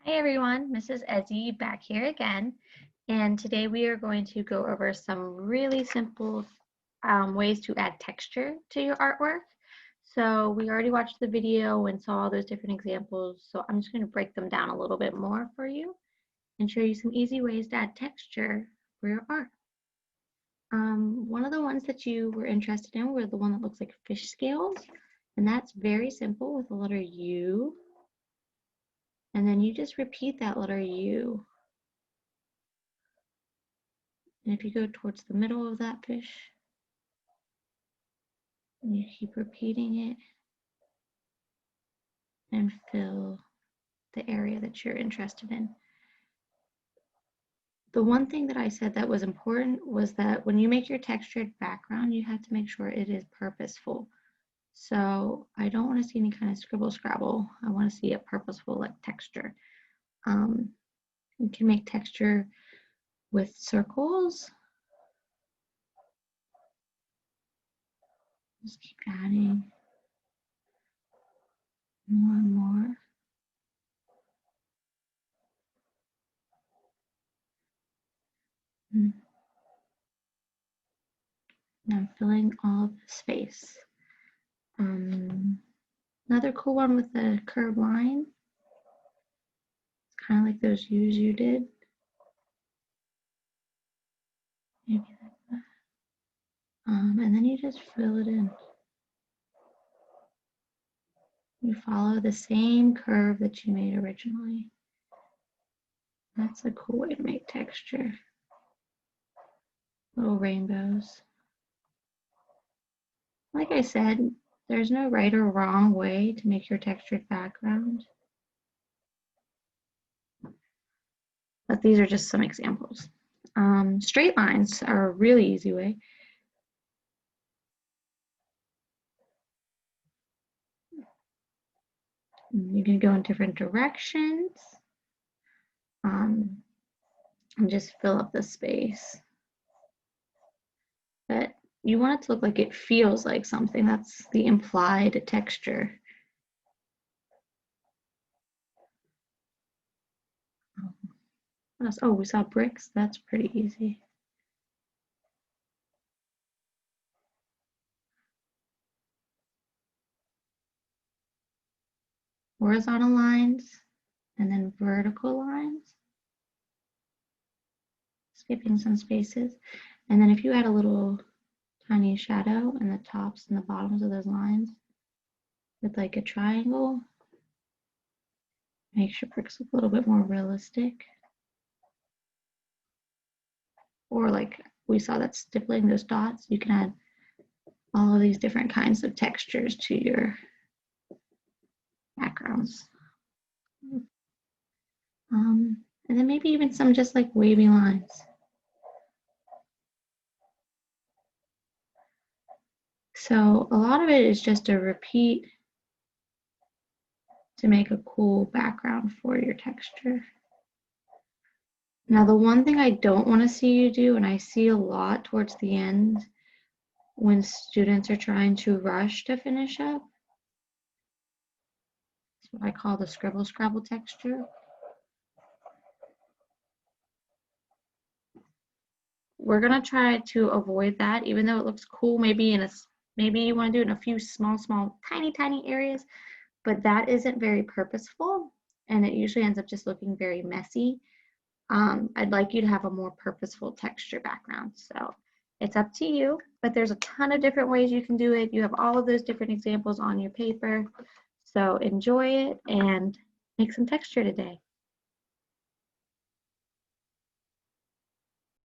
Hi everyone, Mrs. Ezzy back here again, and today we are going to go over some really simple ways to add texture to your artwork. So we already watched the video and saw all those different examples, so I'm just going to break them down a little bit more for you and show you some easy ways to add texture for your art. One of the ones that you were interested in were the one that looks like fish scales, and that's very simple with the letter U. And then you just repeat that letter U. And if you go towards the middle of that fish, and you keep repeating it, and fill the area that you're interested in. The one thing that I said that was important was that when you make your textured background, you have to make sure it is purposeful. So I don't want to see any kind of scribble scrabble. I want to see a purposeful like texture. You can make texture with circles. Just keep adding more and more. And I'm filling all of the space. Another cool one with the curved line. It's kind of like those U's you did. Maybe like that. And then you just fill it in. You follow the same curve that you made originally. That's a cool way to make texture. Little rainbows. Like I said, there's no right or wrong way to make your textured background. But these are just some examples. Straight lines are a really easy way. You can go in different directions and just fill up the space. But you want it to look like it feels like something. That's the implied texture. What else? Oh, we saw bricks. That's pretty easy. Horizontal lines and then vertical lines. Skipping some spaces. And then if you add a little tiny shadow in the tops and the bottoms of those lines with like a triangle, makes your bricks look a little bit more realistic. Or like we saw that stippling, those dots, you can add all of these different kinds of textures to your backgrounds. And then maybe even some just like wavy lines. So a lot of it is just a repeat to make a cool background for your texture. Now the one thing I don't want to see you do, and I see a lot towards the end when students are trying to rush to finish up, it's what I call the scribble scrabble texture. We're gonna try to avoid that, even though it looks cool. Maybe you want to do it in a few small, tiny areas, but that isn't very purposeful, and it usually ends up just looking very messy. I'd like you to have a more purposeful texture background, so it's up to you. But there's a ton of different ways you can do it. You have all of those different examples on your paper, so enjoy it and make some texture today.